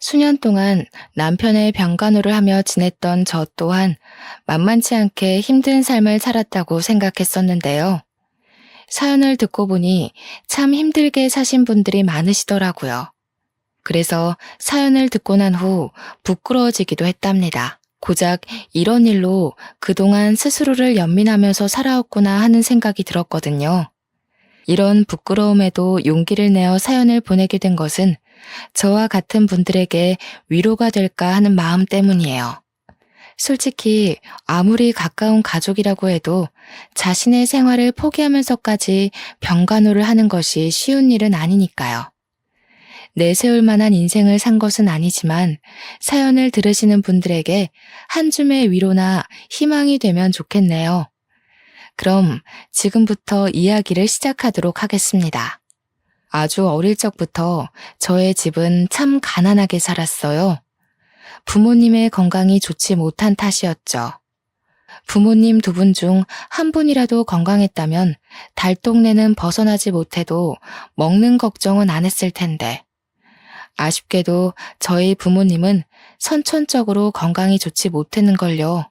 수년 동안 남편의 병간호를 하며 지냈던 저 또한 만만치 않게 힘든 삶을 살았다고 생각했었는데요. 사연을 듣고 보니 참 힘들게 사신 분들이 많으시더라고요. 그래서 사연을 듣고 난 후 부끄러워지기도 했답니다. 고작 이런 일로 그동안 스스로를 연민하면서 살아왔구나 하는 생각이 들었거든요. 이런 부끄러움에도 용기를 내어 사연을 보내게 된 것은 저와 같은 분들에게 위로가 될까 하는 마음 때문이에요. 솔직히 아무리 가까운 가족이라고 해도 자신의 생활을 포기하면서까지 병간호를 하는 것이 쉬운 일은 아니니까요. 내세울 만한 인생을 산 것은 아니지만 사연을 들으시는 분들에게 한 줌의 위로나 희망이 되면 좋겠네요. 그럼 지금부터 이야기를 시작하도록 하겠습니다. 아주 어릴 적부터 저의 집은 참 가난하게 살았어요. 부모님의 건강이 좋지 못한 탓이었죠. 부모님 두 분 중 한 분이라도 건강했다면 달동네는 벗어나지 못해도 먹는 걱정은 안 했을 텐데. 아쉽게도 저희 부모님은 선천적으로 건강이 좋지 못했는걸요.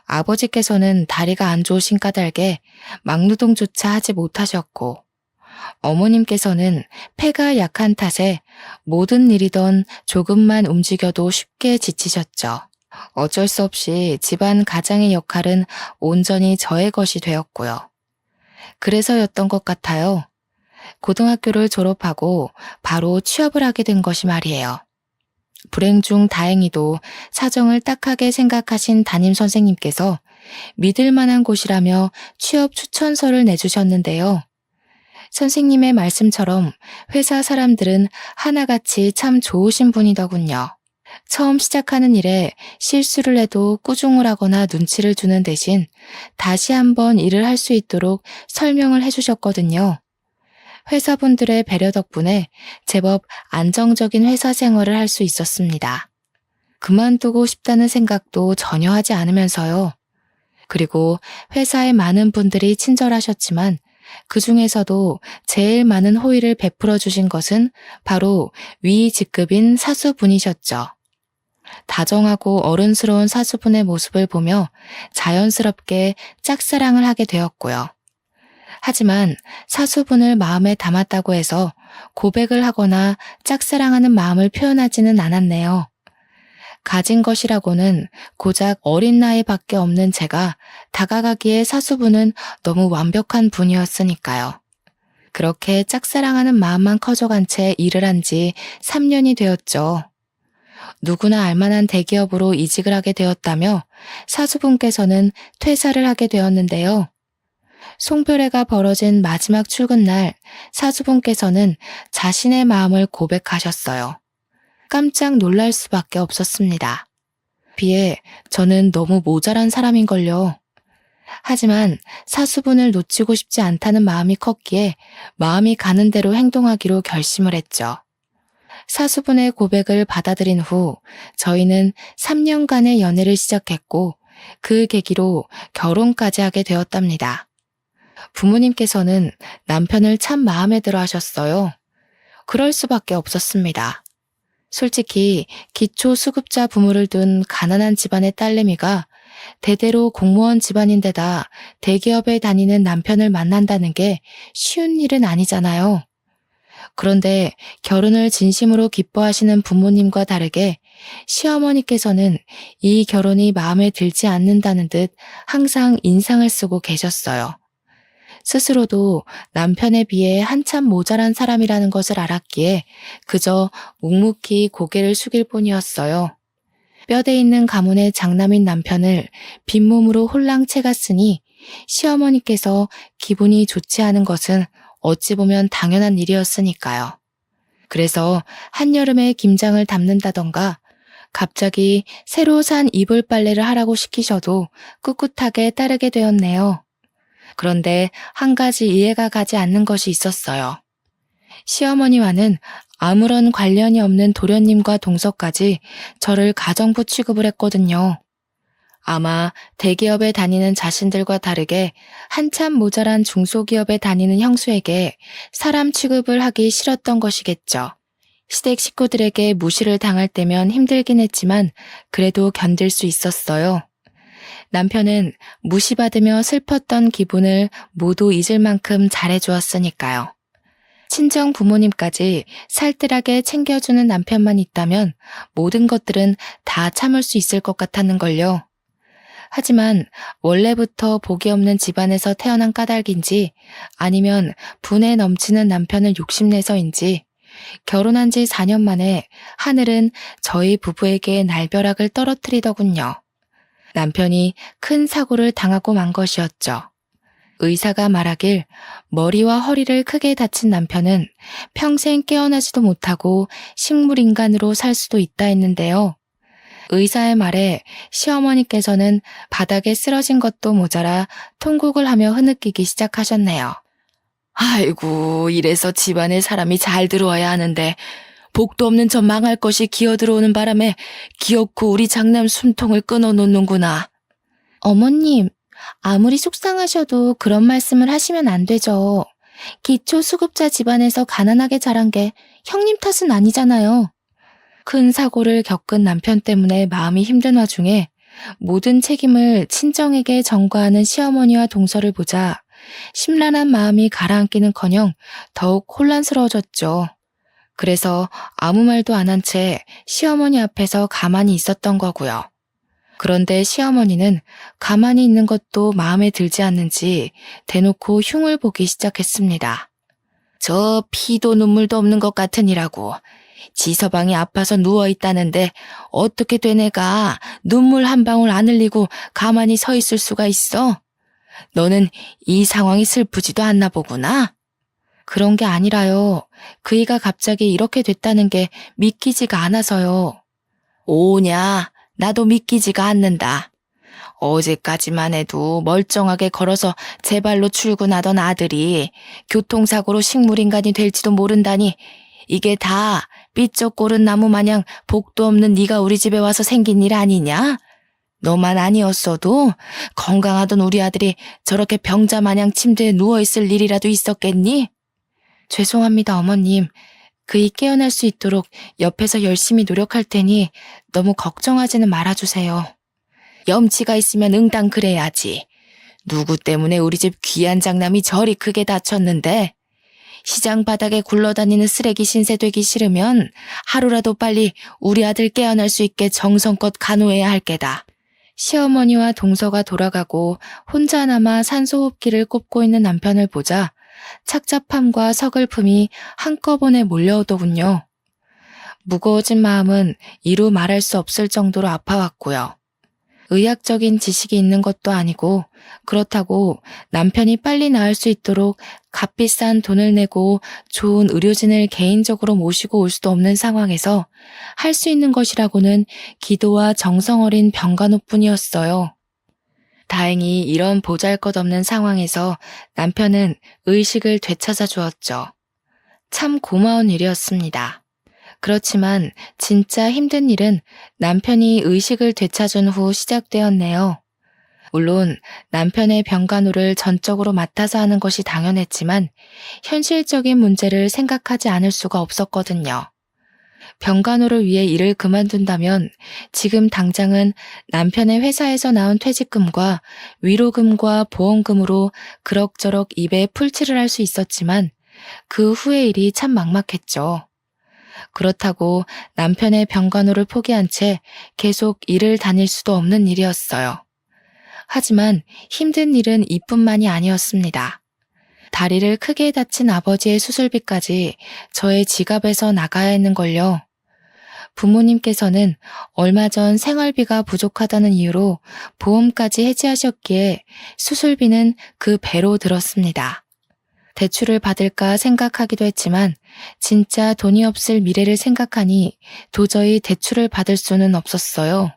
아버지께서는 다리가 안 좋으신 까닭에 막노동조차 하지 못하셨고, 어머님께서는 폐가 약한 탓에 모든 일이던 조금만 움직여도 쉽게 지치셨죠. 어쩔 수 없이 집안 가장의 역할은 온전히 저의 것이 되었고요. 그래서였던 것 같아요. 고등학교를 졸업하고 바로 취업을 하게 된 것이 말이에요. 불행 중 다행히도 사정을 딱하게 생각하신 담임 선생님께서 믿을 만한 곳이라며 취업 추천서를 내주셨는데요. 선생님의 말씀처럼 회사 사람들은 하나같이 참 좋으신 분이더군요. 처음 시작하는 일에 실수를 해도 꾸중을 하거나 눈치를 주는 대신 다시 한번 일을 할 수 있도록 설명을 해주셨거든요. 회사분들의 배려 덕분에 제법 안정적인 회사 생활을 할 수 있었습니다. 그만두고 싶다는 생각도 전혀 하지 않으면서요. 그리고 회사에 많은 분들이 친절하셨지만 그 중에서도 제일 많은 호의를 베풀어 주신 것은 바로 위 직급인 사수분이셨죠. 다정하고 어른스러운 사수분의 모습을 보며 자연스럽게 짝사랑을 하게 되었고요. 하지만 사수분을 마음에 담았다고 해서 고백을 하거나 짝사랑하는 마음을 표현하지는 않았네요. 가진 것이라고는 고작 어린 나이밖에 없는 제가 다가가기에 사수분은 너무 완벽한 분이었으니까요. 그렇게 짝사랑하는 마음만 커져간 채 일을 한 지 3년이 되었죠. 누구나 알만한 대기업으로 이직을 하게 되었다며 사수분께서는 퇴사를 하게 되었는데요. 송별회가 벌어진 마지막 출근 날 사수분께서는 자신의 마음을 고백하셨어요. 깜짝 놀랄 수밖에 없었습니다. 비에 저는 너무 모자란 사람인걸요. 하지만 사수분을 놓치고 싶지 않다는 마음이 컸기에 마음이 가는 대로 행동하기로 결심을 했죠. 사수분의 고백을 받아들인 후 저희는 3년간의 연애를 시작했고 그 계기로 결혼까지 하게 되었답니다. 부모님께서는 남편을 참 마음에 들어 하셨어요. 그럴 수밖에 없었습니다. 솔직히 기초수급자 부모를 둔 가난한 집안의 딸내미가 대대로 공무원 집안인데다 대기업에 다니는 남편을 만난다는 게 쉬운 일은 아니잖아요. 그런데 결혼을 진심으로 기뻐하시는 부모님과 다르게 시어머니께서는 이 결혼이 마음에 들지 않는다는 듯 항상 인상을 쓰고 계셨어요. 스스로도 남편에 비해 한참 모자란 사람이라는 것을 알았기에 그저 묵묵히 고개를 숙일 뿐이었어요. 뼈대 있는 가문의 장남인 남편을 빈몸으로 홀랑 채갔으니 시어머니께서 기분이 좋지 않은 것은 어찌 보면 당연한 일이었으니까요. 그래서 한여름에 김장을 담는다던가 갑자기 새로 산 이불 빨래를 하라고 시키셔도 꿋꿋하게 따르게 되었네요. 그런데 한 가지 이해가 가지 않는 것이 있었어요. 시어머니와는 아무런 관련이 없는 도련님과 동서까지 저를 가정부 취급을 했거든요. 아마 대기업에 다니는 자신들과 다르게 한참 모자란 중소기업에 다니는 형수에게 사람 취급을 하기 싫었던 것이겠죠. 시댁 식구들에게 무시를 당할 때면 힘들긴 했지만 그래도 견딜 수 있었어요. 남편은 무시받으며 슬펐던 기분을 모두 잊을 만큼 잘해주었으니까요. 친정 부모님까지 살뜰하게 챙겨주는 남편만 있다면 모든 것들은 다 참을 수 있을 것 같았는걸요. 하지만 원래부터 복이 없는 집안에서 태어난 까닭인지 아니면 분에 넘치는 남편을 욕심내서인지 결혼한 지 4년 만에 하늘은 저희 부부에게 날벼락을 떨어뜨리더군요. 남편이 큰 사고를 당하고 만 것이었죠. 의사가 말하길 머리와 허리를 크게 다친 남편은 평생 깨어나지도 못하고 식물인간으로 살 수도 있다 했는데요. 의사의 말에 시어머니께서는 바닥에 쓰러진 것도 모자라 통곡을 하며 흐느끼기 시작하셨네요. 아이고, 이래서 집안에 사람이 잘 들어와야 하는데 복도 없는 저 망할 것이 기어들어오는 바람에 기어코 우리 장남 숨통을 끊어놓는구나. 어머님, 아무리 속상하셔도 그런 말씀을 하시면 안 되죠. 기초수급자 집안에서 가난하게 자란 게 형님 탓은 아니잖아요. 큰 사고를 겪은 남편 때문에 마음이 힘든 와중에 모든 책임을 친정에게 전가하는 시어머니와 동서를 보자 심란한 마음이 가라앉기는커녕 더욱 혼란스러워졌죠. 그래서 아무 말도 안 한 채 시어머니 앞에서 가만히 있었던 거고요. 그런데 시어머니는 가만히 있는 것도 마음에 들지 않는지 대놓고 흉을 보기 시작했습니다. 저 피도 눈물도 없는 것 같으니라고. 지 서방이 아파서 누워있다는데 어떻게 돼 내가 눈물 한 방울 안 흘리고 가만히 서 있을 수가 있어? 너는 이 상황이 슬프지도 않나 보구나? 그런 게 아니라요. 그이가 갑자기 이렇게 됐다는 게 믿기지가 않아서요. 오냐, 나도 믿기지가 않는다. 어제까지만 해도 멀쩡하게 걸어서 제 발로 출근하던 아들이 교통사고로 식물인간이 될지도 모른다니 이게 다 삐쩍 고른 나무 마냥 복도 없는 네가 우리 집에 와서 생긴 일 아니냐? 너만 아니었어도 건강하던 우리 아들이 저렇게 병자 마냥 침대에 누워있을 일이라도 있었겠니? 죄송합니다, 어머님. 그이 깨어날 수 있도록 옆에서 열심히 노력할 테니 너무 걱정하지는 말아주세요. 염치가 있으면 응당 그래야지. 누구 때문에 우리 집 귀한 장남이 저리 크게 다쳤는데 시장 바닥에 굴러다니는 쓰레기 신세 되기 싫으면 하루라도 빨리 우리 아들 깨어날 수 있게 정성껏 간호해야 할 게다. 시어머니와 동서가 돌아가고 혼자 남아 산소호흡기를 꼽고 있는 남편을 보자 착잡함과 서글픔이 한꺼번에 몰려오더군요. 무거워진 마음은 이루 말할 수 없을 정도로 아파왔고요. 의학적인 지식이 있는 것도 아니고 그렇다고 남편이 빨리 나을 수 있도록 값비싼 돈을 내고 좋은 의료진을 개인적으로 모시고 올 수도 없는 상황에서 할 수 있는 것이라고는 기도와 정성 어린 병간호뿐이었어요. 다행히 이런 보잘것없는 상황에서 남편은 의식을 되찾아 주었죠. 참 고마운 일이었습니다. 그렇지만 진짜 힘든 일은 남편이 의식을 되찾은 후 시작되었네요. 물론 남편의 병간호를 전적으로 맡아서 하는 것이 당연했지만 현실적인 문제를 생각하지 않을 수가 없었거든요. 병간호를 위해 일을 그만둔다면 지금 당장은 남편의 회사에서 나온 퇴직금과 위로금과 보험금으로 그럭저럭 입에 풀칠을 할 수 있었지만 그 후의 일이 참 막막했죠. 그렇다고 남편의 병간호를 포기한 채 계속 일을 다닐 수도 없는 일이었어요. 하지만 힘든 일은 이뿐만이 아니었습니다. 다리를 크게 다친 아버지의 수술비까지 저의 지갑에서 나가야 했는걸요. 부모님께서는 얼마 전 생활비가 부족하다는 이유로 보험까지 해지하셨기에 수술비는 그 배로 들었습니다. 대출을 받을까 생각하기도 했지만 진짜 돈이 없을 미래를 생각하니 도저히 대출을 받을 수는 없었어요.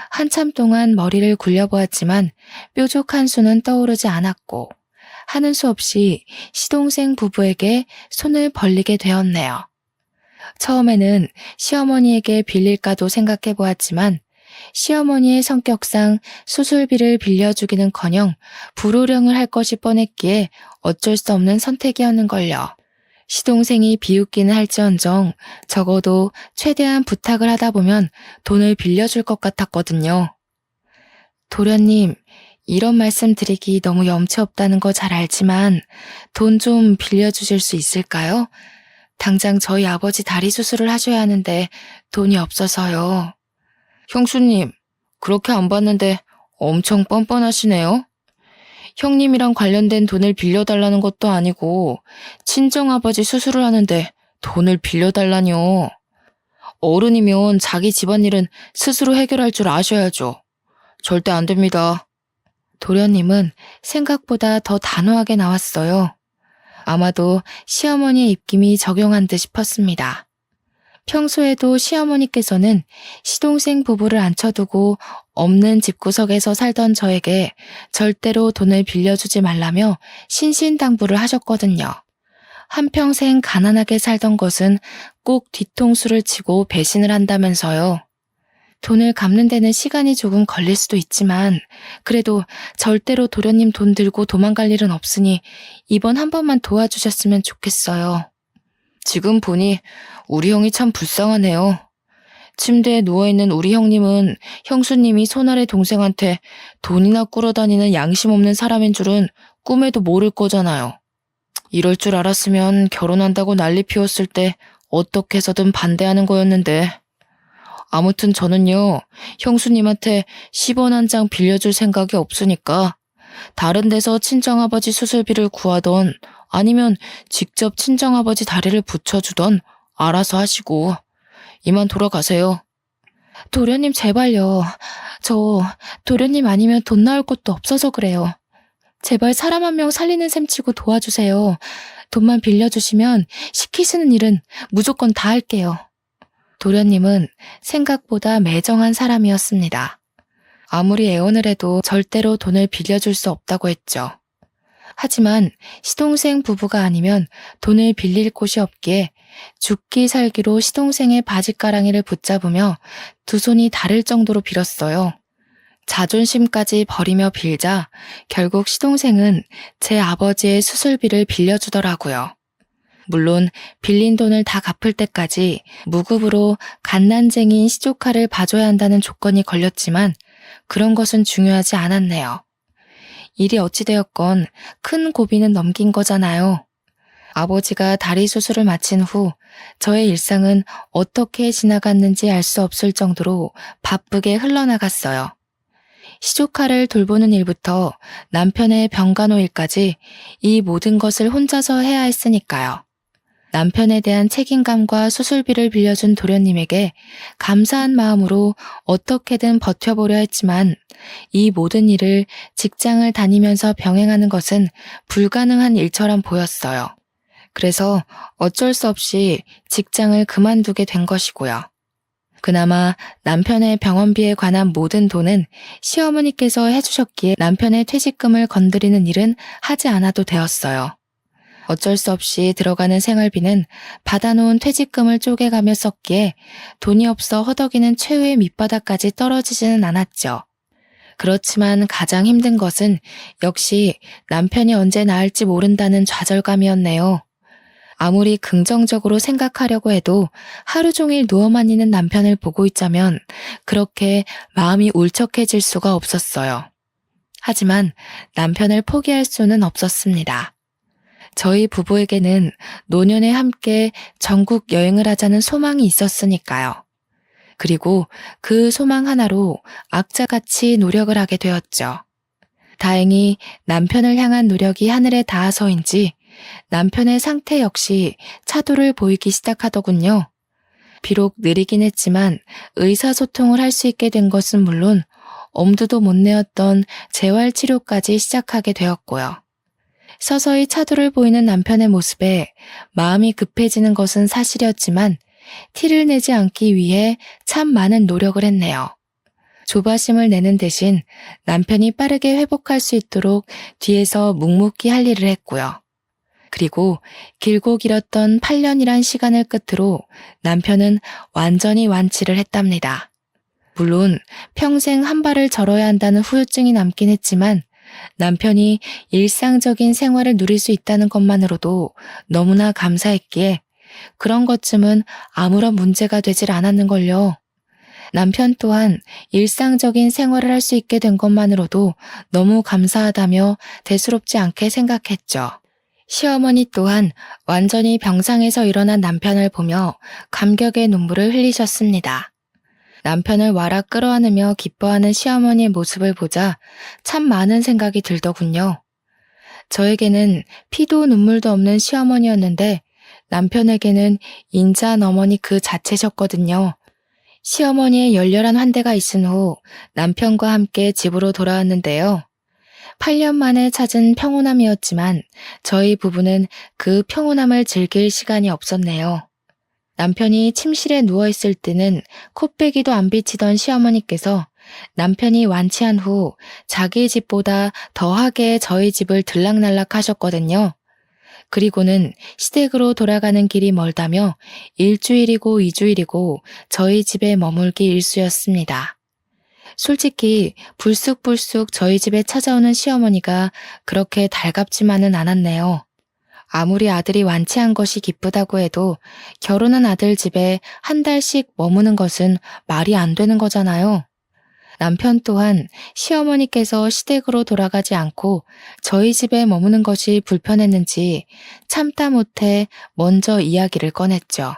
한참 동안 머리를 굴려보았지만 뾰족한 수는 떠오르지 않았고 하는 수 없이 시동생 부부에게 손을 벌리게 되었네요. 처음에는 시어머니에게 빌릴까도 생각해보았지만 시어머니의 성격상 수술비를 빌려주기는커녕 불호령을 할 것이 뻔했기에 어쩔 수 없는 선택이었는걸요. 시동생이 비웃기는 할지언정 적어도 최대한 부탁을 하다 보면 돈을 빌려줄 것 같았거든요. 도련님, 이런 말씀 드리기 너무 염치 없다는 거 잘 알지만 돈 좀 빌려주실 수 있을까요? 당장 저희 아버지 다리 수술을 하셔야 하는데 돈이 없어서요. 형수님, 그렇게 안 받는데 엄청 뻔뻔하시네요. 형님이랑 관련된 돈을 빌려달라는 것도 아니고 친정아버지 수술을 하는데 돈을 빌려달라뇨. 어른이면 자기 집안일은 스스로 해결할 줄 아셔야죠. 절대 안 됩니다. 도련님은 생각보다 더 단호하게 나왔어요. 아마도 시어머니의 입김이 적용한 듯 싶었습니다. 평소에도 시어머니께서는 시동생 부부를 앉혀두고 없는 집구석에서 살던 저에게 절대로 돈을 빌려주지 말라며 신신당부를 하셨거든요. 한평생 가난하게 살던 것은 꼭 뒤통수를 치고 배신을 한다면서요. 돈을 갚는 데는 시간이 조금 걸릴 수도 있지만 그래도 절대로 도련님 돈 들고 도망갈 일은 없으니 이번 한 번만 도와주셨으면 좋겠어요. 지금 보니 우리 형이 참 불쌍하네요. 침대에 누워있는 우리 형님은 형수님이 손아래 동생한테 돈이나 꾸러다니는 양심 없는 사람인 줄은 꿈에도 모를 거잖아요. 이럴 줄 알았으면 결혼한다고 난리 피웠을 때 어떻게 해서든 반대하는 거였는데. 아무튼 저는요, 형수님한테 10원 한 장 빌려줄 생각이 없으니까 다른 데서 친정아버지 수술비를 구하던 아니면 직접 친정아버지 다리를 붙여주던 알아서 하시고 이만 돌아가세요. 도련님 제발요. 저 도련님 아니면 돈 나올 것도 없어서 그래요. 제발 사람 한 명 살리는 셈 치고 도와주세요. 돈만 빌려주시면 시키시는 일은 무조건 다 할게요. 도련님은 생각보다 매정한 사람이었습니다. 아무리 애원을 해도 절대로 돈을 빌려줄 수 없다고 했죠. 하지만 시동생 부부가 아니면 돈을 빌릴 곳이 없기에 죽기 살기로 시동생의 바지가랑이를 붙잡으며 두 손이 다를 정도로 빌었어요. 자존심까지 버리며 빌자 결국 시동생은 제 아버지의 수술비를 빌려주더라고요. 물론 빌린 돈을 다 갚을 때까지 무급으로 갓난쟁이인 시조카를 봐줘야 한다는 조건이 걸렸지만 그런 것은 중요하지 않았네요. 일이 어찌되었건 큰 고비는 넘긴 거잖아요. 아버지가 다리 수술을 마친 후 저의 일상은 어떻게 지나갔는지 알 수 없을 정도로 바쁘게 흘러나갔어요. 시조카를 돌보는 일부터 남편의 병간호 일까지 이 모든 것을 혼자서 해야 했으니까요. 남편에 대한 책임감과 수술비를 빌려준 도련님에게 감사한 마음으로 어떻게든 버텨보려 했지만 이 모든 일을 직장을 다니면서 병행하는 것은 불가능한 일처럼 보였어요. 그래서 어쩔 수 없이 직장을 그만두게 된 것이고요. 그나마 남편의 병원비에 관한 모든 돈은 시어머니께서 해주셨기에 남편의 퇴직금을 건드리는 일은 하지 않아도 되었어요. 어쩔 수 없이 들어가는 생활비는 받아놓은 퇴직금을 쪼개가며 썼기에 돈이 없어 허덕이는 최후의 밑바닥까지 떨어지지는 않았죠. 그렇지만 가장 힘든 것은 역시 남편이 언제 나을지 모른다는 좌절감이었네요. 아무리 긍정적으로 생각하려고 해도 하루 종일 누워만 있는 남편을 보고 있자면 그렇게 마음이 울적해질 수가 없었어요. 하지만 남편을 포기할 수는 없었습니다. 저희 부부에게는 노년에 함께 전국 여행을 하자는 소망이 있었으니까요. 그리고 그 소망 하나로 악자같이 노력을 하게 되었죠. 다행히 남편을 향한 노력이 하늘에 닿아서인지 남편의 상태 역시 차도를 보이기 시작하더군요. 비록 느리긴 했지만 의사소통을 할 수 있게 된 것은 물론 엄두도 못 내었던 재활치료까지 시작하게 되었고요. 서서히 차도를 보이는 남편의 모습에 마음이 급해지는 것은 사실이었지만 티를 내지 않기 위해 참 많은 노력을 했네요. 조바심을 내는 대신 남편이 빠르게 회복할 수 있도록 뒤에서 묵묵히 할 일을 했고요. 그리고 길고 길었던 8년이란 시간을 끝으로 남편은 완전히 완치를 했답니다. 물론 평생 한 발을 절어야 한다는 후유증이 남긴 했지만 남편이 일상적인 생활을 누릴 수 있다는 것만으로도 너무나 감사했기에 그런 것쯤은 아무런 문제가 되질 않았는걸요. 남편 또한 일상적인 생활을 할 수 있게 된 것만으로도 너무 감사하다며 대수롭지 않게 생각했죠. 시어머니 또한 완전히 병상에서 일어난 남편을 보며 감격의 눈물을 흘리셨습니다. 남편을 와락 끌어안으며 기뻐하는 시어머니의 모습을 보자 참 많은 생각이 들더군요. 저에게는 피도 눈물도 없는 시어머니였는데 남편에게는 인자한 어머니 그 자체셨거든요. 시어머니의 열렬한 환대가 있은 후 남편과 함께 집으로 돌아왔는데요. 8년 만에 찾은 평온함이었지만 저희 부부는 그 평온함을 즐길 시간이 없었네요. 남편이 침실에 누워있을 때는 코빼기도 안 비치던 시어머니께서 남편이 완치한 후 자기 집보다 더하게 저희 집을 들락날락 하셨거든요. 그리고는 시댁으로 돌아가는 길이 멀다며 1주일이고 2주일이고 저희 집에 머물기 일쑤였습니다. 솔직히 불쑥불쑥 저희 집에 찾아오는 시어머니가 그렇게 달갑지만은 않았네요. 아무리 아들이 완치한 것이 기쁘다고 해도 결혼한 아들 집에 한 달씩 머무는 것은 말이 안 되는 거잖아요. 남편 또한 시어머니께서 시댁으로 돌아가지 않고 저희 집에 머무는 것이 불편했는지 참다 못해 먼저 이야기를 꺼냈죠.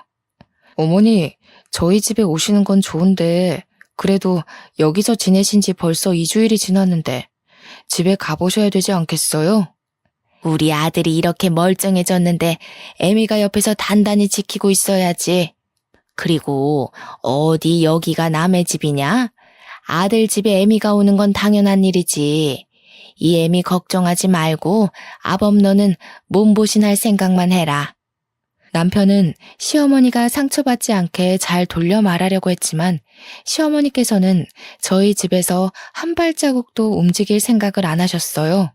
어머니, 저희 집에 오시는 건 좋은데 그래도 여기서 지내신 지 벌써 2주일이 지났는데 집에 가보셔야 되지 않겠어요? 우리 아들이 이렇게 멀쩡해졌는데 애미가 옆에서 단단히 지키고 있어야지. 그리고 어디 여기가 남의 집이냐? 아들 집에 애미가 오는 건 당연한 일이지. 이 애미 걱정하지 말고 아범 너는 몸보신할 생각만 해라. 남편은 시어머니가 상처받지 않게 잘 돌려 말하려고 했지만 시어머니께서는 저희 집에서 한 발자국도 움직일 생각을 안 하셨어요.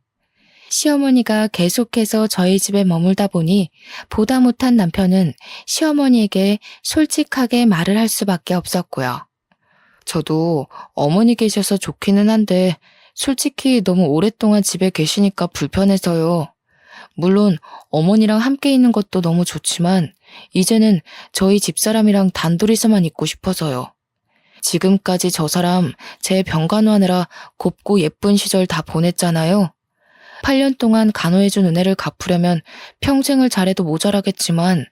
시어머니가 계속해서 저희 집에 머물다 보니 보다 못한 남편은 시어머니에게 솔직하게 말을 할 수밖에 없었고요. 저도 어머니 계셔서 좋기는 한데 솔직히 너무 오랫동안 집에 계시니까 불편해서요. 물론 어머니랑 함께 있는 것도 너무 좋지만 이제는 저희 집사람이랑 단둘이서만 있고 싶어서요. 지금까지 저 사람 제 병간호하느라 곱고 예쁜 시절 다 보냈잖아요. 8년 동안 간호해준 은혜를 갚으려면 평생을 잘해도 모자라겠지만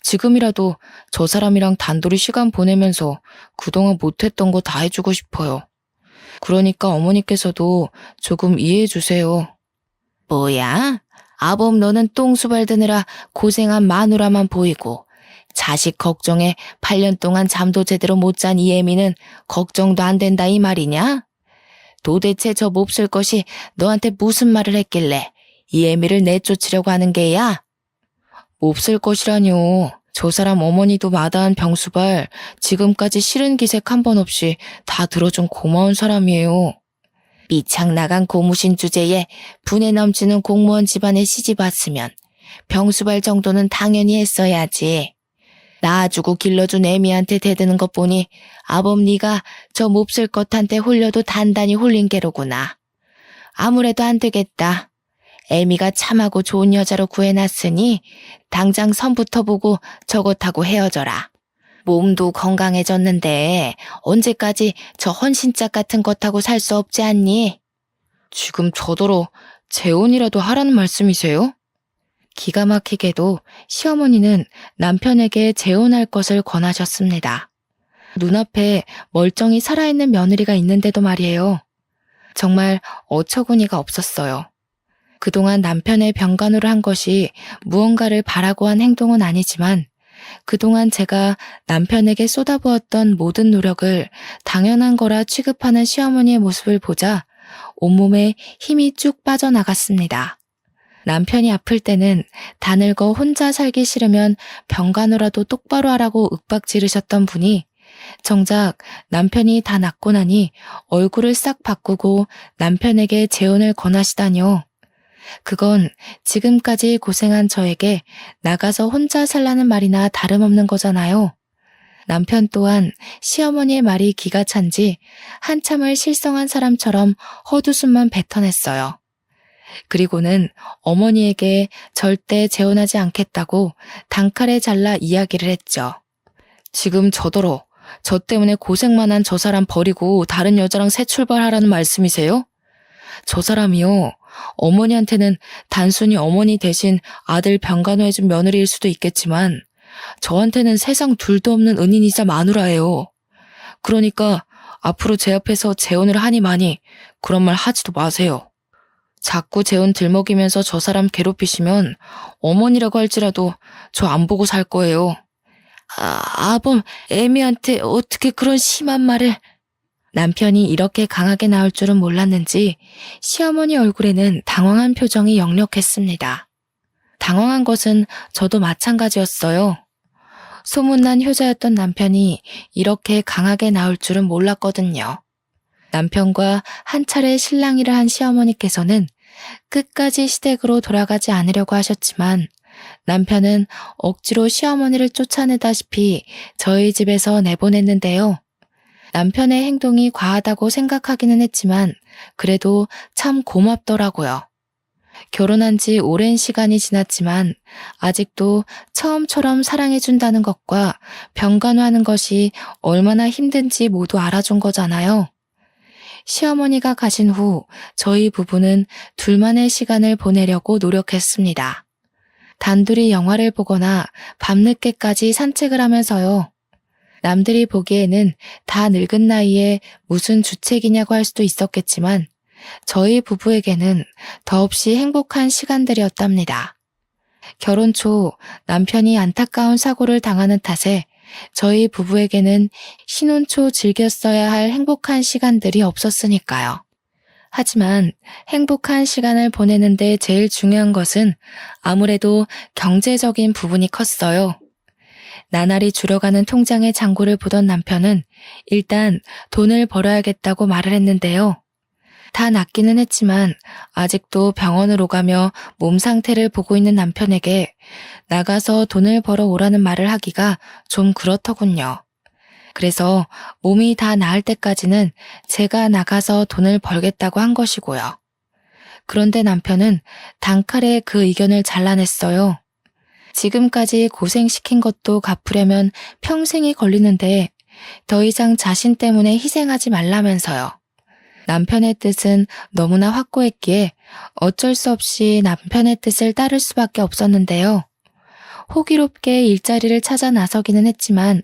지금이라도 저 사람이랑 단둘이 시간 보내면서 그동안 못했던 거 다 해주고 싶어요. 그러니까 어머니께서도 조금 이해해 주세요. 뭐야? 아범 너는 똥수발 드느라 고생한 마누라만 보이고 자식 걱정에 8년 동안 잠도 제대로 못 잔 이 애미는 걱정도 안 된다 이 말이냐? 도대체 저 몹쓸 것이 너한테 무슨 말을 했길래 이 애미를 내쫓으려고 하는 게야? 몹쓸 것이라뇨. 저 사람 어머니도 마다한 병수발 지금까지 싫은 기색 한 번 없이 다 들어준 고마운 사람이에요. 미창나간 고무신 주제에 분에 넘치는 공무원 집안에 시집 왔으면 병수발 정도는 당연히 했어야지. 낳아주고 길러준 애미한테 대드는 것 보니 아범 네가 저 몹쓸 것한테 홀려도 단단히 홀린 게로구나. 아무래도 안 되겠다. 애미가 참하고 좋은 여자로 구해놨으니 당장 선부터 보고 저것하고 헤어져라. 몸도 건강해졌는데 언제까지 저 헌신짝 같은 것하고 살 수 없지 않니? 지금 저더러 재혼이라도 하라는 말씀이세요? 기가 막히게도 시어머니는 남편에게 재혼할 것을 권하셨습니다. 눈앞에 멀쩡히 살아있는 며느리가 있는데도 말이에요. 정말 어처구니가 없었어요. 그동안 남편의 병간호를 한 것이 무언가를 바라고 한 행동은 아니지만 그동안 제가 남편에게 쏟아부었던 모든 노력을 당연한 거라 취급하는 시어머니의 모습을 보자 온몸에 힘이 쭉 빠져나갔습니다. 남편이 아플 때는 다 늙어 혼자 살기 싫으면 병간호라도 똑바로 하라고 윽박 지르셨던 분이 정작 남편이 다 낫고 나니 얼굴을 싹 바꾸고 남편에게 재혼을 권하시다뇨. 그건 지금까지 고생한 저에게 나가서 혼자 살라는 말이나 다름없는 거잖아요. 남편 또한 시어머니의 말이 기가 찬지 한참을 실성한 사람처럼 헛웃음만 뱉어냈어요. 그리고는 어머니에게 절대 재혼하지 않겠다고 단칼에 잘라 이야기를 했죠. 지금 저더러 저 때문에 고생만 한 저 사람 버리고 다른 여자랑 새 출발하라는 말씀이세요? 저 사람이요. 어머니한테는 단순히 어머니 대신 아들 병간호해준 며느리일 수도 있겠지만 저한테는 세상 둘도 없는 은인이자 마누라예요. 그러니까 앞으로 제 앞에서 재혼을 하니 마니 그런 말 하지도 마세요. 자꾸 재혼 들먹이면서 저 사람 괴롭히시면 어머니라고 할지라도 저 안 보고 살 거예요. 아범, 애미한테 어떻게 그런 심한 말을... 남편이 이렇게 강하게 나올 줄은 몰랐는지 시어머니 얼굴에는 당황한 표정이 역력했습니다. 당황한 것은 저도 마찬가지였어요. 소문난 효자였던 남편이 이렇게 강하게 나올 줄은 몰랐거든요. 남편과 한 차례 실랑이를 한 시어머니께서는 끝까지 시댁으로 돌아가지 않으려고 하셨지만 남편은 억지로 시어머니를 쫓아내다시피 저희 집에서 내보냈는데요. 남편의 행동이 과하다고 생각하기는 했지만 그래도 참 고맙더라고요. 결혼한 지 오랜 시간이 지났지만 아직도 처음처럼 사랑해준다는 것과 병간호하는 것이 얼마나 힘든지 모두 알아준 거잖아요. 시어머니가 가신 후 저희 부부는 둘만의 시간을 보내려고 노력했습니다. 단둘이 영화를 보거나 밤늦게까지 산책을 하면서요. 남들이 보기에는 다 늙은 나이에 무슨 주책이냐고 할 수도 있었겠지만 저희 부부에게는 더없이 행복한 시간들이었답니다. 결혼 초 남편이 안타까운 사고를 당하는 탓에 저희 부부에게는 신혼 초 즐겼어야 할 행복한 시간들이 없었으니까요. 하지만 행복한 시간을 보내는데 제일 중요한 것은 아무래도 경제적인 부분이 컸어요. 나날이 줄어가는 통장의 잔고를 보던 남편은 일단 돈을 벌어야겠다고 말을 했는데요. 다 낫기는 했지만 아직도 병원을 오가며 몸 상태를 보고 있는 남편에게 나가서 돈을 벌어 오라는 말을 하기가 좀 그렇더군요. 그래서 몸이 다 나을 때까지는 제가 나가서 돈을 벌겠다고 한 것이고요. 그런데 남편은 단칼에 그 의견을 잘라냈어요. 지금까지 고생시킨 것도 갚으려면 평생이 걸리는데 더 이상 자신 때문에 희생하지 말라면서요. 남편의 뜻은 너무나 확고했기에 어쩔 수 없이 남편의 뜻을 따를 수밖에 없었는데요. 호기롭게 일자리를 찾아 나서기는 했지만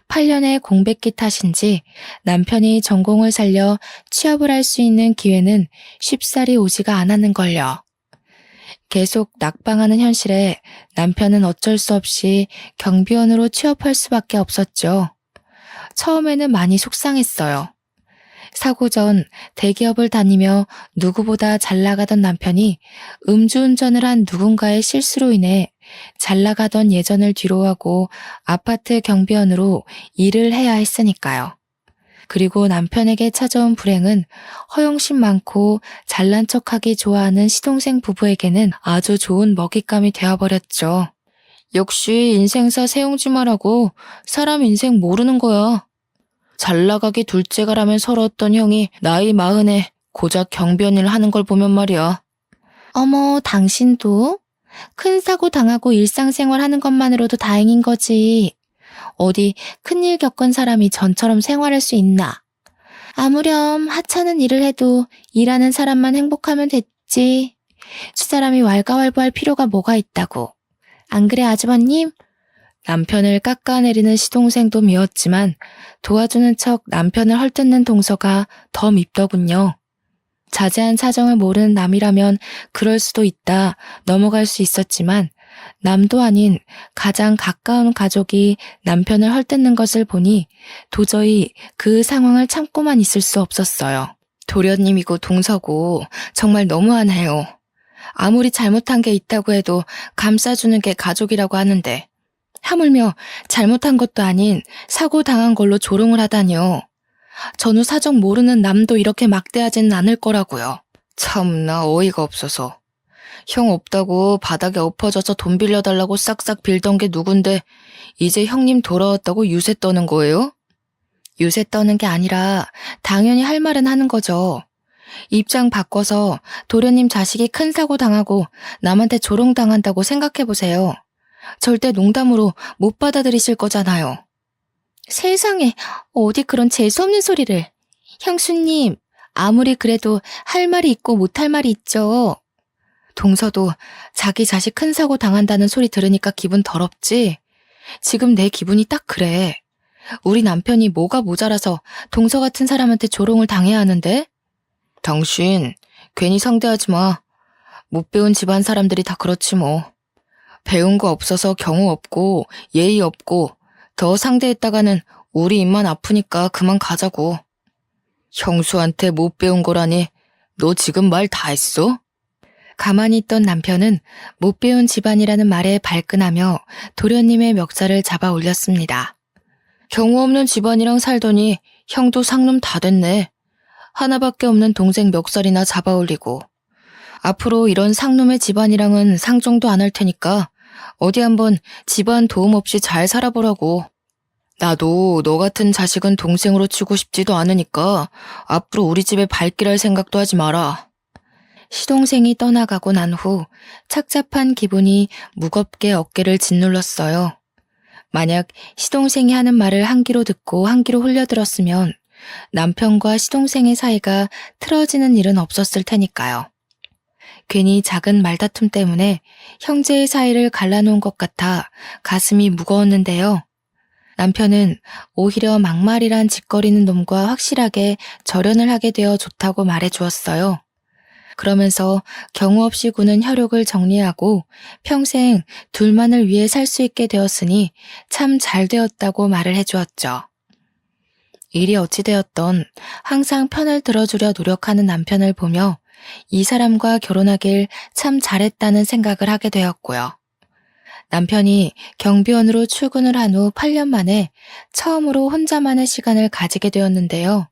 8년의 공백기 탓인지 남편이 전공을 살려 취업을 할 수 있는 기회는 쉽사리 오지가 않았는걸요. 계속 낙방하는 현실에 남편은 어쩔 수 없이 경비원으로 취업할 수밖에 없었죠. 처음에는 많이 속상했어요. 사고 전 대기업을 다니며 누구보다 잘 나가던 남편이 음주운전을 한 누군가의 실수로 인해 잘 나가던 예전을 뒤로하고 아파트 경비원으로 일을 해야 했으니까요. 그리고 남편에게 찾아온 불행은 허영심 많고 잘난 척하기 좋아하는 시동생 부부에게는 아주 좋은 먹잇감이 되어버렸죠. 역시 인생사 세용지마라고 사람 인생 모르는 거야. 잘 나가기 둘째가라면 서러웠던 형이 나이 40에 고작 경비원을 하는 걸 보면 말이야. 어머, 당신도? 큰 사고 당하고 일상생활 하는 것만으로도 다행인 거지. 어디 큰일 겪은 사람이 전처럼 생활할 수 있나? 아무렴 하찮은 일을 해도 일하는 사람만 행복하면 됐지. 수사람이 왈가왈부할 필요가 뭐가 있다고. 안 그래 아주버님? 남편을 깎아내리는 시동생도 미웠지만 도와주는 척 남편을 헐뜯는 동서가 더 밉더군요. 자세한 사정을 모르는 남이라면 그럴 수도 있다 넘어갈 수 있었지만 남도 아닌 가장 가까운 가족이 남편을 헐뜯는 것을 보니 도저히 그 상황을 참고만 있을 수 없었어요. 도련님이고 동서고 정말 너무하네요. 아무리 잘못한 게 있다고 해도 감싸주는 게 가족이라고 하는데 하물며 잘못한 것도 아닌 사고 당한 걸로 조롱을 하다니요. 전후 사정 모르는 남도 이렇게 막대하지는 않을 거라고요. 참나 어이가 없어서. 형 없다고 바닥에 엎어져서 돈 빌려달라고 싹싹 빌던 게 누군데 이제 형님 돌아왔다고 유세 떠는 거예요? 유세 떠는 게 아니라 당연히 할 말은 하는 거죠. 입장 바꿔서 도련님 자식이 큰 사고 당하고 남한테 조롱당한다고 생각해보세요. 절대 농담으로 못 받아들이실 거잖아요. 세상에, 어디 그런 재수없는 소리를. 형수님, 아무리 그래도 할 말이 있고 못할 말이 있죠. 동서도 자기 자식 큰 사고 당한다는 소리 들으니까 기분 더럽지? 지금 내 기분이 딱 그래. 우리 남편이 뭐가 모자라서 동서 같은 사람한테 조롱을 당해야 하는데? 당신, 괜히 상대하지 마. 못 배운 집안 사람들이 다 그렇지 뭐. 배운 거 없어서 경우 없고 예의 없고 더 상대했다가는 우리 입만 아프니까 그만 가자고. 형수한테 못 배운 거라니 너 지금 말 다 했어? 가만히 있던 남편은 못 배운 집안이라는 말에 발끈하며 도련님의 멱살을 잡아 올렸습니다. 경우 없는 집안이랑 살더니 형도 상놈 다 됐네. 하나밖에 없는 동생 멱살이나 잡아 올리고. 앞으로 이런 상놈의 집안이랑은 상종도 안 할 테니까 어디 한번 집안 도움 없이 잘 살아보라고. 나도 너 같은 자식은 동생으로 치고 싶지도 않으니까 앞으로 우리 집에 발길할 생각도 하지 마라. 시동생이 떠나가고 난 후 착잡한 기분이 무겁게 어깨를 짓눌렀어요. 만약 시동생이 하는 말을 한 귀로 듣고 한 귀로 흘려들었으면 남편과 시동생의 사이가 틀어지는 일은 없었을 테니까요. 괜히 작은 말다툼 때문에 형제의 사이를 갈라놓은 것 같아 가슴이 무거웠는데요. 남편은 오히려 막말이란 짓거리는 놈과 확실하게 절연을 하게 되어 좋다고 말해주었어요. 그러면서 경우 없이 구는 혈육을 정리하고 평생 둘만을 위해 살 수 있게 되었으니 참 잘 되었다고 말을 해주었죠. 일이 어찌되었던 항상 편을 들어주려 노력하는 남편을 보며 이 사람과 결혼하길 참 잘했다는 생각을 하게 되었고요. 남편이 경비원으로 출근을 한 후 8년 만에 처음으로 혼자만의 시간을 가지게 되었는데요.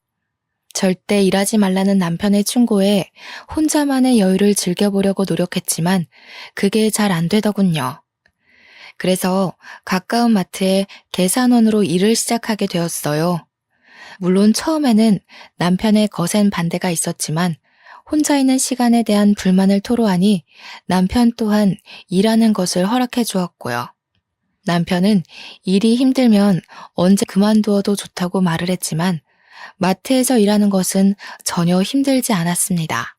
절대 일하지 말라는 남편의 충고에 혼자만의 여유를 즐겨보려고 노력했지만 그게 잘 안 되더군요. 그래서 가까운 마트에 계산원으로 일을 시작하게 되었어요. 물론 처음에는 남편의 거센 반대가 있었지만 혼자 있는 시간에 대한 불만을 토로하니 남편 또한 일하는 것을 허락해 주었고요. 남편은 일이 힘들면 언제 그만두어도 좋다고 말을 했지만 마트에서 일하는 것은 전혀 힘들지 않았습니다.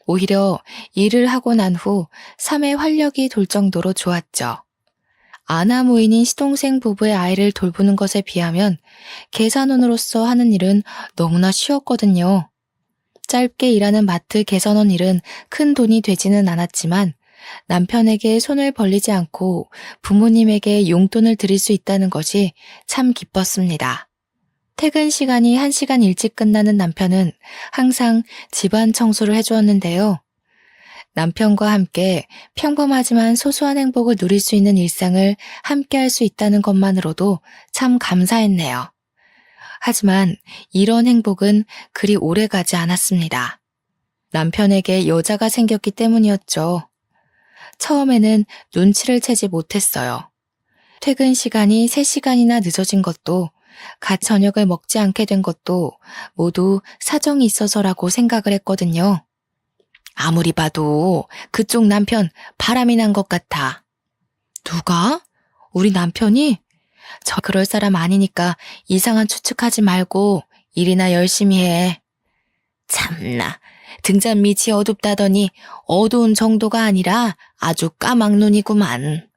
오히려 일을 하고 난 후 삶에 활력이 돌 정도로 좋았죠. 아나무인인 시동생 부부의 아이를 돌보는 것에 비하면 계산원으로서 하는 일은 너무나 쉬웠거든요. 짧게 일하는 마트 계산원 일은 큰 돈이 되지는 않았지만 남편에게 손을 벌리지 않고 부모님에게 용돈을 드릴 수 있다는 것이 참 기뻤습니다. 퇴근 시간이 1시간 일찍 끝나는 남편은 항상 집안 청소를 해주었는데요. 남편과 함께 평범하지만 소소한 행복을 누릴 수 있는 일상을 함께 할 수 있다는 것만으로도 참 감사했네요. 하지만 이런 행복은 그리 오래 가지 않았습니다. 남편에게 여자가 생겼기 때문이었죠. 처음에는 눈치를 채지 못했어요. 퇴근 시간이 3시간이나 늦어진 것도 같이 저녁을 먹지 않게 된 것도 모두 사정이 있어서라고 생각을 했거든요. 아무리 봐도 그쪽 남편 바람이 난 것 같아. 누가? 우리 남편이? 저 그럴 사람 아니니까 이상한 추측하지 말고 일이나 열심히 해. 참나, 등잔 밑이 어둡다더니 어두운 정도가 아니라 아주 까막눈이구만.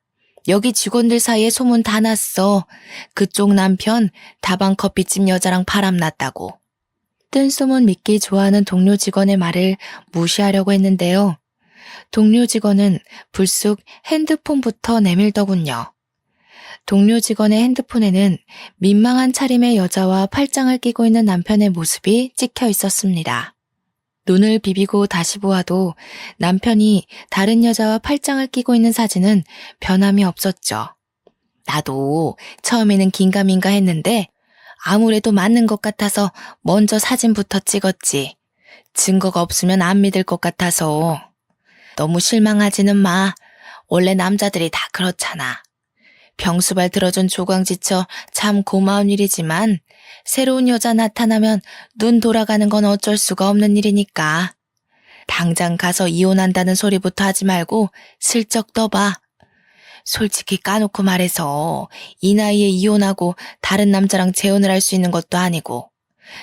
여기 직원들 사이에 소문 다 났어. 그쪽 남편 다방 커피집 여자랑 바람났다고. 뜬소문 믿기 좋아하는 동료 직원의 말을 무시하려고 했는데요. 동료 직원은 불쑥 핸드폰부터 내밀더군요. 동료 직원의 핸드폰에는 민망한 차림의 여자와 팔짱을 끼고 있는 남편의 모습이 찍혀 있었습니다. 눈을 비비고 다시 보아도 남편이 다른 여자와 팔짱을 끼고 있는 사진은 변함이 없었죠. 나도 처음에는 긴가민가 했는데 아무래도 맞는 것 같아서 먼저 사진부터 찍었지. 증거가 없으면 안 믿을 것 같아서. 너무 실망하지는 마. 원래 남자들이 다 그렇잖아. 병수발 들어준 조광지처 참 고마운 일이지만 새로운 여자 나타나면 눈 돌아가는 건 어쩔 수가 없는 일이니까. 당장 가서 이혼한다는 소리부터 하지 말고 슬쩍 떠봐. 솔직히 까놓고 말해서 이 나이에 이혼하고 다른 남자랑 재혼을 할 수 있는 것도 아니고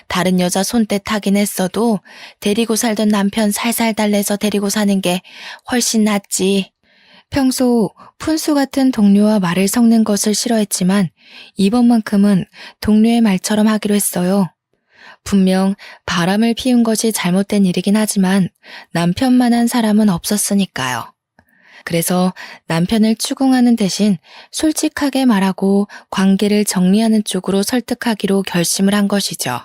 다른 여자 손때 타긴 했어도 데리고 살던 남편 살살 달래서 데리고 사는 게 훨씬 낫지. 평소 푼수 같은 동료와 말을 섞는 것을 싫어했지만 이번만큼은 동료의 말처럼 하기로 했어요. 분명 바람을 피운 것이 잘못된 일이긴 하지만 남편만한 사람은 없었으니까요. 그래서 남편을 추궁하는 대신 솔직하게 말하고 관계를 정리하는 쪽으로 설득하기로 결심을 한 것이죠.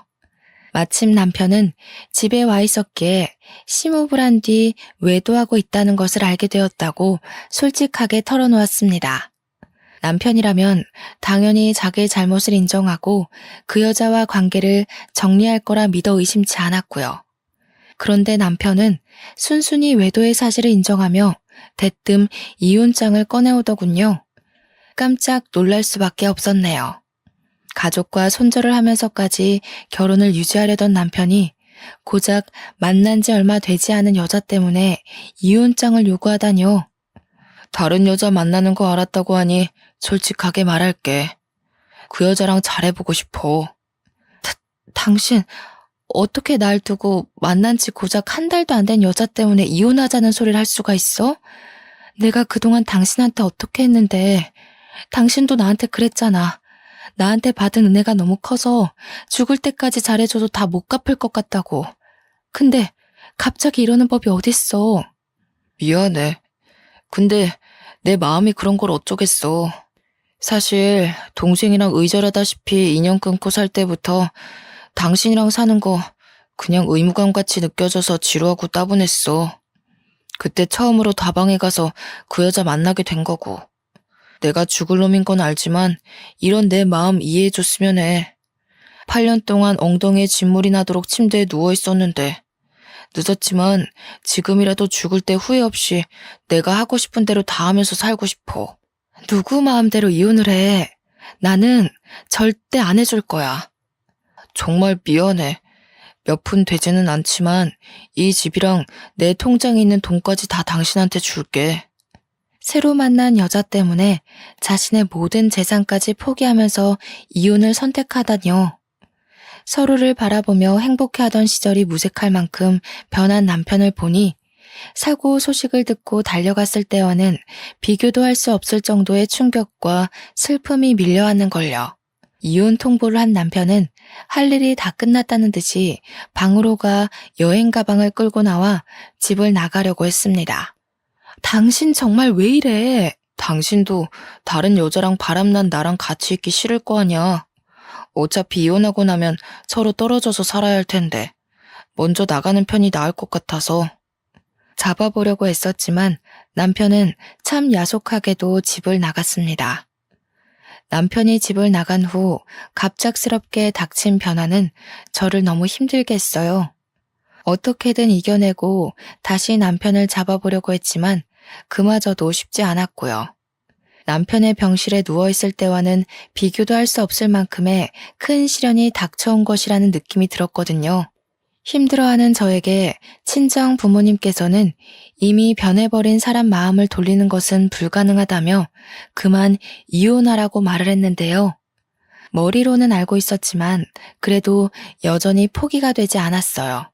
마침 남편은 집에 와 있었기에 심호흡을 한 뒤 외도하고 있다는 것을 알게 되었다고 솔직하게 털어놓았습니다. 남편이라면 당연히 자기의 잘못을 인정하고 그 여자와 관계를 정리할 거라 믿어 의심치 않았고요. 그런데 남편은 순순히 외도의 사실을 인정하며 대뜸 이혼장을 꺼내오더군요. 깜짝 놀랄 수밖에 없었네요. 가족과 손절을 하면서까지 결혼을 유지하려던 남편이 고작 만난 지 얼마 되지 않은 여자 때문에 이혼장을 요구하다니요. 다른 여자 만나는 거 알았다고 하니 솔직하게 말할게. 그 여자랑 잘해보고 싶어. 당신 어떻게 날 두고 만난 지 고작 한 달도 안 된 여자 때문에 이혼하자는 소리를 할 수가 있어? 내가 그동안 당신한테 어떻게 했는데 당신도 나한테 그랬잖아. 나한테 받은 은혜가 너무 커서 죽을 때까지 잘해줘도 다 못 갚을 것 같다고. 근데 갑자기 이러는 법이 어딨어. 미안해. 근데 내 마음이 그런 걸 어쩌겠어. 사실 동생이랑 의절하다시피 인연 끊고 살 때부터 당신이랑 사는 거 그냥 의무감같이 느껴져서 지루하고 따분했어. 그때 처음으로 다방에 가서 그 여자 만나게 된 거고. 내가 죽을 놈인 건 알지만 이런 내 마음 이해해줬으면 해. 8년 동안 엉덩이에 진물이 나도록 침대에 누워 있었는데 늦었지만 지금이라도 죽을 때 후회 없이 내가 하고 싶은 대로 다 하면서 살고 싶어. 누구 마음대로 이혼을 해. 나는 절대 안 해줄 거야. 정말 미안해. 몇 푼 되지는 않지만 이 집이랑 내 통장에 있는 돈까지 다 당신한테 줄게. 새로 만난 여자 때문에 자신의 모든 재산까지 포기하면서 이혼을 선택하다니요. 서로를 바라보며 행복해하던 시절이 무색할 만큼 변한 남편을 보니 사고 소식을 듣고 달려갔을 때와는 비교도 할 수 없을 정도의 충격과 슬픔이 밀려왔는 걸요. 이혼 통보를 한 남편은 할 일이 다 끝났다는 듯이 방으로 가 여행 가방을 끌고 나와 집을 나가려고 했습니다. 당신 정말 왜 이래? 당신도 다른 여자랑 바람난 나랑 같이 있기 싫을 거 아니야. 어차피 이혼하고 나면 서로 떨어져서 살아야 할 텐데 먼저 나가는 편이 나을 것 같아서. 잡아보려고 했었지만 남편은 참 야속하게도 집을 나갔습니다. 남편이 집을 나간 후 갑작스럽게 닥친 변화는 저를 너무 힘들게 했어요. 어떻게든 이겨내고 다시 남편을 잡아보려고 했지만 그마저도 쉽지 않았고요. 남편의 병실에 누워있을 때와는 비교도 할 수 없을 만큼의 큰 시련이 닥쳐온 것이라는 느낌이 들었거든요. 힘들어하는 저에게 친정 부모님께서는 이미 변해버린 사람 마음을 돌리는 것은 불가능하다며 그만 이혼하라고 말을 했는데요. 머리로는 알고 있었지만 그래도 여전히 포기가 되지 않았어요.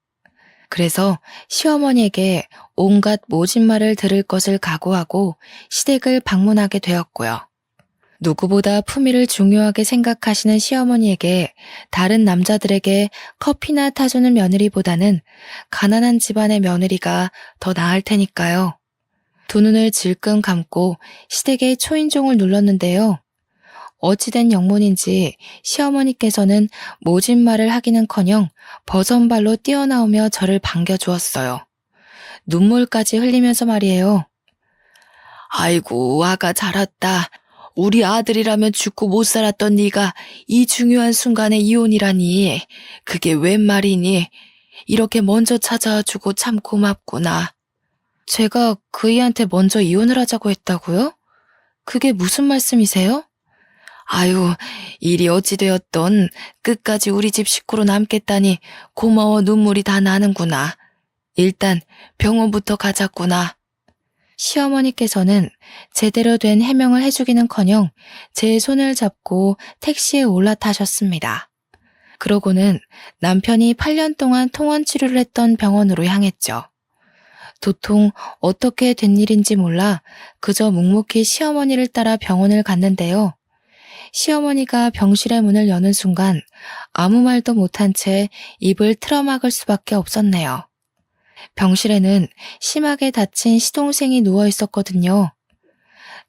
그래서 시어머니에게 온갖 모진 말을 들을 것을 각오하고 시댁을 방문하게 되었고요. 누구보다 품위를 중요하게 생각하시는 시어머니에게 다른 남자들에게 커피나 타주는 며느리보다는 가난한 집안의 며느리가 더 나을 테니까요. 두 눈을 질끈 감고 시댁의 초인종을 눌렀는데요. 어찌된 영문인지 시어머니께서는 모진 말을 하기는커녕 버선발로 뛰어나오며 저를 반겨주었어요. 눈물까지 흘리면서 말이에요. 아이고, 아가 잘 왔다. 우리 아들이라면 죽고 못 살았던 네가 이 중요한 순간에 이혼이라니. 그게 웬 말이니? 이렇게 먼저 찾아와주고 참 고맙구나. 제가 그이한테 먼저 이혼을 하자고 했다고요? 그게 무슨 말씀이세요? 아유, 일이 어찌되었던 끝까지 우리 집 식구로 남겠다니 고마워 눈물이 다 나는구나. 일단 병원부터 가자꾸나. 시어머니께서는 제대로 된 해명을 해주기는커녕 제 손을 잡고 택시에 올라타셨습니다. 그러고는 남편이 8년 동안 통원 치료를 했던 병원으로 향했죠. 도통 어떻게 된 일인지 몰라 그저 묵묵히 시어머니를 따라 병원을 갔는데요. 시어머니가 병실의 문을 여는 순간 아무 말도 못한 채 입을 틀어막을 수밖에 없었네요. 병실에는 심하게 다친 시동생이 누워 있었거든요.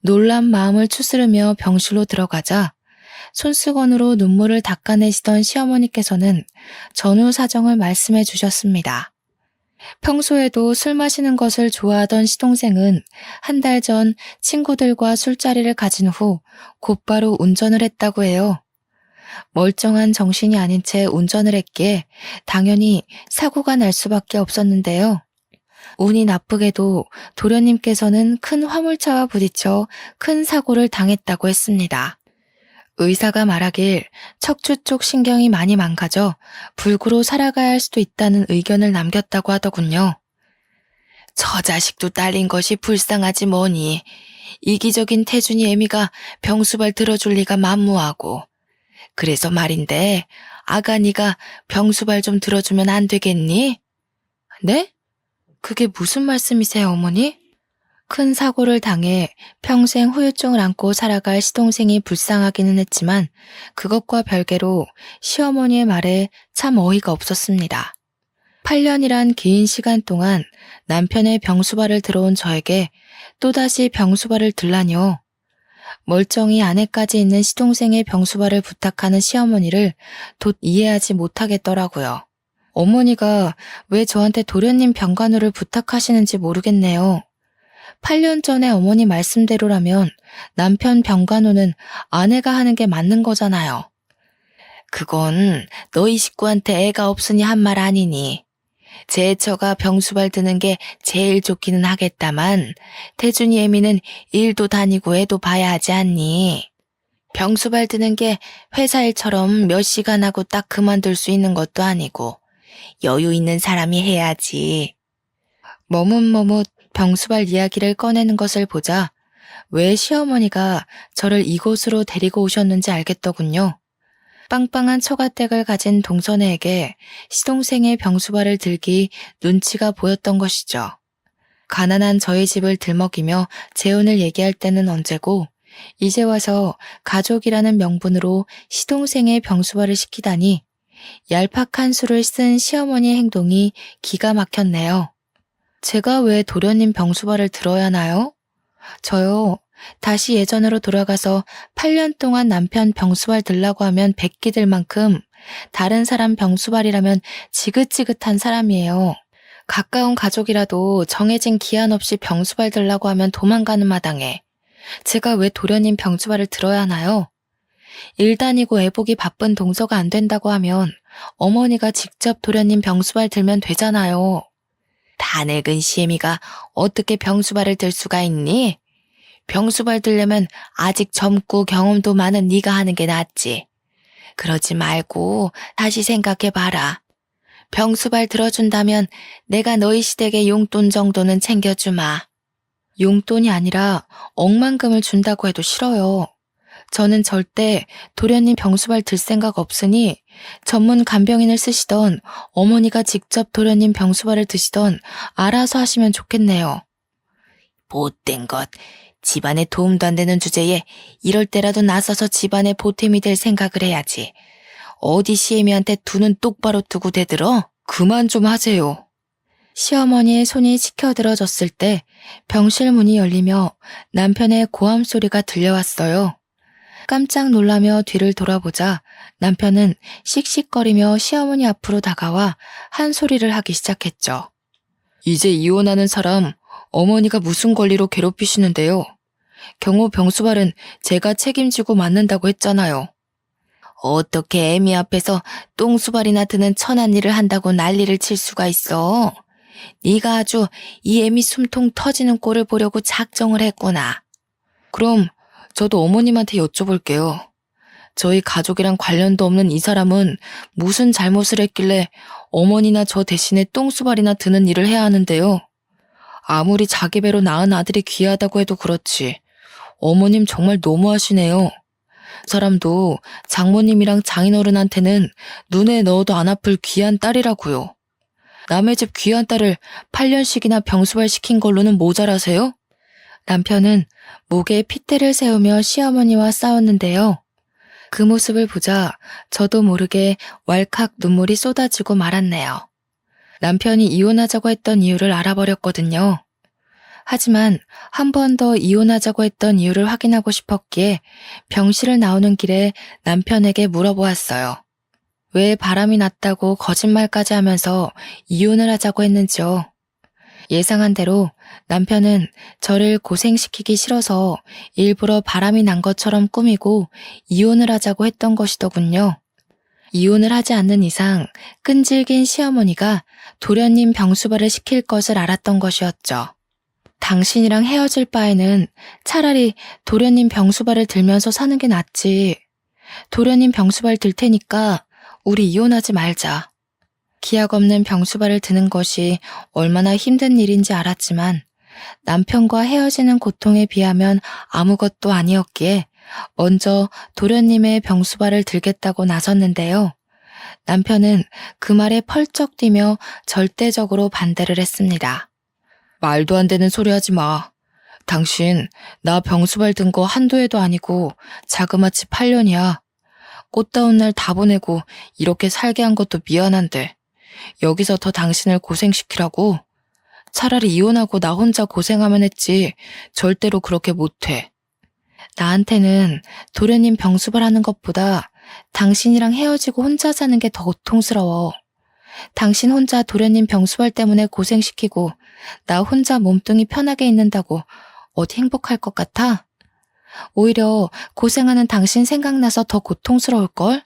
놀란 마음을 추스르며 병실로 들어가자 손수건으로 눈물을 닦아내시던 시어머니께서는 전후 사정을 말씀해 주셨습니다. 평소에도 술 마시는 것을 좋아하던 시동생은 한 달 전 친구들과 술자리를 가진 후 곧바로 운전을 했다고 해요. 멀쩡한 정신이 아닌 채 운전을 했기에 당연히 사고가 날 수밖에 없었는데요. 운이 나쁘게도 도련님께서는 큰 화물차와 부딪혀 큰 사고를 당했다고 했습니다. 의사가 말하길 척추 쪽 신경이 많이 망가져 불구로 살아가야 할 수도 있다는 의견을 남겼다고 하더군요. 저 자식도 딸린 것이 불쌍하지 뭐니. 이기적인 태준이 애미가 병수발 들어줄 리가 만무하고. 그래서 말인데 아가 네가 병수발 좀 들어주면 안 되겠니? 네? 그게 무슨 말씀이세요, 어머니? 큰 사고를 당해 평생 후유증을 안고 살아갈 시동생이 불쌍하기는 했지만 그것과 별개로 시어머니의 말에 참 어이가 없었습니다. 8년이란 긴 시간 동안 남편의 병수발을 들어온 저에게 또다시 병수발을 들라뇨. 멀쩡히 아내까지 있는 시동생의 병수발을 부탁하는 시어머니를 돛 이해하지 못하겠더라고요. 어머니가 왜 저한테 도련님 병간호를 부탁하시는지 모르겠네요. 8년 전에 어머니 말씀대로라면 남편 병간호는 아내가 하는 게 맞는 거잖아요. 그건 너희 식구한테 애가 없으니 한 말 아니니. 제 처가 병수발 드는 게 제일 좋기는 하겠다만 태준이 애미는 일도 다니고 애도 봐야 하지 않니? 병수발 드는 게 회사 일처럼 몇 시간 하고 딱 그만둘 수 있는 것도 아니고 여유 있는 사람이 해야지. 머뭇머뭇 병수발 이야기를 꺼내는 것을 보자 왜 시어머니가 저를 이곳으로 데리고 오셨는지 알겠더군요. 빵빵한 처가댁을 가진 동서네에게 시동생의 병수발을 들기 눈치가 보였던 것이죠. 가난한 저희 집을 들먹이며 재혼을 얘기할 때는 언제고 이제 와서 가족이라는 명분으로 시동생의 병수발을 시키다니 얄팍한 수를 쓴 시어머니의 행동이 기가 막혔네요. 제가 왜 도련님 병수발을 들어야 하나요? 저요. 다시 예전으로 돌아가서 8년 동안 남편 병수발 들라고 하면 베끼들 만큼 다른 사람 병수발이라면 지긋지긋한 사람이에요. 가까운 가족이라도 정해진 기한 없이 병수발 들라고 하면 도망가는 마당에 제가 왜 도련님 병수발을 들어야 하나요? 일 다니고 애보기 바쁜 동서가 안 된다고 하면 어머니가 직접 도련님 병수발 들면 되잖아요. 다 늙은 시애미가 어떻게 병수발을 들 수가 있니? 병수발 들려면 아직 젊고 경험도 많은 네가 하는 게 낫지. 그러지 말고 다시 생각해봐라. 병수발 들어준다면 내가 너희 시댁에 용돈 정도는 챙겨주마. 용돈이 아니라 억만금을 준다고 해도 싫어요. 저는 절대 도련님 병수발 들 생각 없으니 전문 간병인을 쓰시던 어머니가 직접 도련님 병수발을 드시던 알아서 하시면 좋겠네요. 못된 것. 집안에 도움도 안 되는 주제에 이럴 때라도 나서서 집안에 보탬이 될 생각을 해야지. 어디 시애미한테 두 눈 똑바로 뜨고 대들어? 그만 좀 하세요. 시어머니의 손이 치켜들어졌을 때 병실 문이 열리며 남편의 고함 소리가 들려왔어요. 깜짝 놀라며 뒤를 돌아보자 남편은 씩씩거리며 시어머니 앞으로 다가와 한 소리를 하기 시작했죠. 이제 이혼하는 사람 어머니가 무슨 권리로 괴롭히시는데요. 경호 병수발은 제가 책임지고 맞는다고 했잖아요. 어떻게 애미 앞에서 똥수발이나 드는 천한 일을 한다고 난리를 칠 수가 있어. 네가 아주 이 애미 숨통 터지는 꼴을 보려고 작정을 했구나. 그럼 저도 어머님한테 여쭤볼게요. 저희 가족이랑 관련도 없는 이 사람은 무슨 잘못을 했길래 어머니나 저 대신에 똥수발이나 드는 일을 해야 하는데요. 아무리 자기 배로 낳은 아들이 귀하다고 해도 그렇지. 어머님 정말 너무하시네요. 사람도 장모님이랑 장인어른한테는 눈에 넣어도 안 아플 귀한 딸이라고요. 남의 집 귀한 딸을 8년씩이나 병수발 시킨 걸로는 모자라세요? 남편은 목에 핏대를 세우며 시어머니와 싸웠는데요. 그 모습을 보자 저도 모르게 왈칵 눈물이 쏟아지고 말았네요. 남편이 이혼하자고 했던 이유를 알아버렸거든요. 하지만 한 번 더 이혼하자고 했던 이유를 확인하고 싶었기에 병실을 나오는 길에 남편에게 물어보았어요. 왜 바람이 났다고 거짓말까지 하면서 이혼을 하자고 했는지요. 예상한 대로 남편은 저를 고생시키기 싫어서 일부러 바람이 난 것처럼 꾸미고 이혼을 하자고 했던 것이더군요. 이혼을 하지 않는 이상 끈질긴 시어머니가 도련님 병수발을 시킬 것을 알았던 것이었죠. 당신이랑 헤어질 바에는 차라리 도련님 병수발을 들면서 사는 게 낫지. 도련님 병수발 들 테니까 우리 이혼하지 말자. 기약 없는 병수발을 드는 것이 얼마나 힘든 일인지 알았지만 남편과 헤어지는 고통에 비하면 아무것도 아니었기에 먼저 도련님의 병수발을 들겠다고 나섰는데요. 남편은 그 말에 펄쩍 뛰며 절대적으로 반대를 했습니다. 말도 안 되는 소리 하지 마. 당신 나 병수발 든 거 한두 해도 아니고 자그마치 8년이야. 꽃다운 날 다 보내고 이렇게 살게 한 것도 미안한데 여기서 더 당신을 고생시키라고? 차라리 이혼하고 나 혼자 고생하면 했지 절대로 그렇게 못해. 나한테는 도련님 병수발 하는 것보다 당신이랑 헤어지고 혼자 사는 게 더 고통스러워. 당신 혼자 도련님 병수발 때문에 고생시키고 나 혼자 몸뚱이 편하게 있는다고 어디 행복할 것 같아? 오히려 고생하는 당신 생각나서 더 고통스러울걸?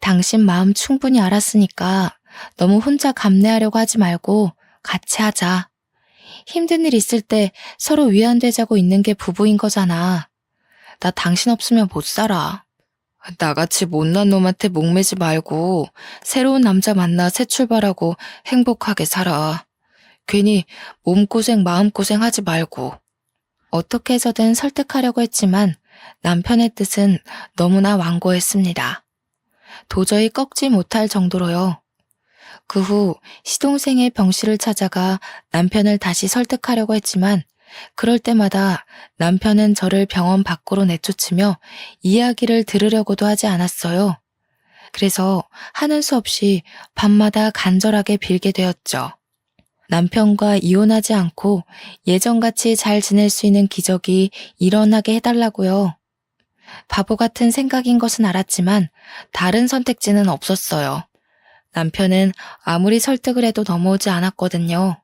당신 마음 충분히 알았으니까 너무 혼자 감내하려고 하지 말고 같이 하자. 힘든 일 있을 때 서로 위안되자고 있는 게 부부인 거잖아. 나 당신 없으면 못 살아. 나같이 못난 놈한테 목매지 말고 새로운 남자 만나 새 출발하고 행복하게 살아. 괜히 몸고생 마음고생 하지 말고. 어떻게 해서든 설득하려고 했지만 남편의 뜻은 너무나 완고했습니다. 도저히 꺾지 못할 정도로요. 그 후 시동생의 병실을 찾아가 남편을 다시 설득하려고 했지만 그럴 때마다 남편은 저를 병원 밖으로 내쫓으며 이야기를 들으려고도 하지 않았어요. 그래서 하는 수 없이 밤마다 간절하게 빌게 되었죠. 남편과 이혼하지 않고 예전같이 잘 지낼 수 있는 기적이 일어나게 해달라고요. 바보 같은 생각인 것은 알았지만 다른 선택지는 없었어요. 남편은 아무리 설득을 해도 넘어오지 않았거든요.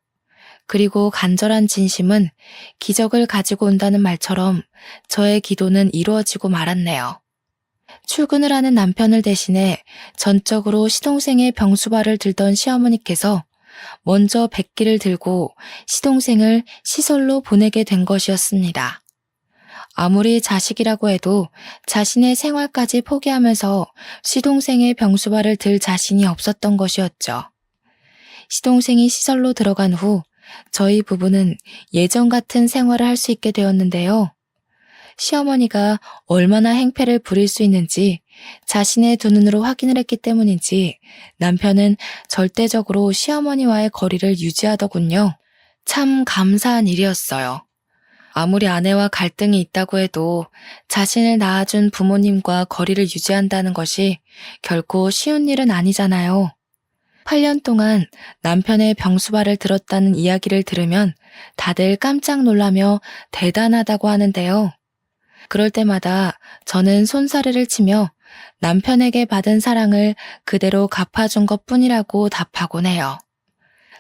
그리고 간절한 진심은 기적을 가지고 온다는 말처럼 저의 기도는 이루어지고 말았네요. 출근을 하는 남편을 대신해 전적으로 시동생의 병수발을 들던 시어머니께서 먼저 백기를 들고 시동생을 시설로 보내게 된 것이었습니다. 아무리 자식이라고 해도 자신의 생활까지 포기하면서 시동생의 병수발을 들 자신이 없었던 것이었죠. 시동생이 시설로 들어간 후 저희 부부는 예전 같은 생활을 할 수 있게 되었는데요. 시어머니가 얼마나 행패를 부릴 수 있는지 자신의 두 눈으로 확인을 했기 때문인지 남편은 절대적으로 시어머니와의 거리를 유지하더군요. 참 감사한 일이었어요. 아무리 아내와 갈등이 있다고 해도 자신을 낳아준 부모님과 거리를 유지한다는 것이 결코 쉬운 일은 아니잖아요. 8년 동안 남편의 병수발을 들었다는 이야기를 들으면 다들 깜짝 놀라며 대단하다고 하는데요. 그럴 때마다 저는 손사래를 치며 남편에게 받은 사랑을 그대로 갚아준 것뿐이라고 답하곤 해요.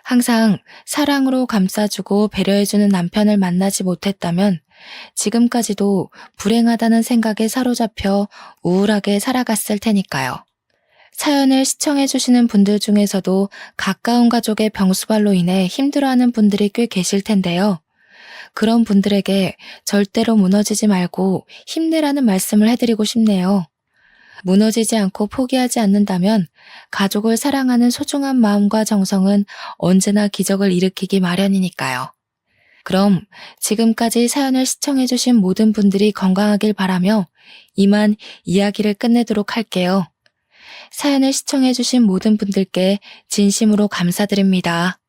항상 사랑으로 감싸주고 배려해주는 남편을 만나지 못했다면 지금까지도 불행하다는 생각에 사로잡혀 우울하게 살아갔을 테니까요. 사연을 시청해주시는 분들 중에서도 가까운 가족의 병수발로 인해 힘들어하는 분들이 꽤 계실 텐데요. 그런 분들에게 절대로 무너지지 말고 힘내라는 말씀을 해드리고 싶네요. 무너지지 않고 포기하지 않는다면 가족을 사랑하는 소중한 마음과 정성은 언제나 기적을 일으키기 마련이니까요. 그럼 지금까지 사연을 시청해주신 모든 분들이 건강하길 바라며 이만 이야기를 끝내도록 할게요. 사연을 시청해주신 모든 분들께 진심으로 감사드립니다.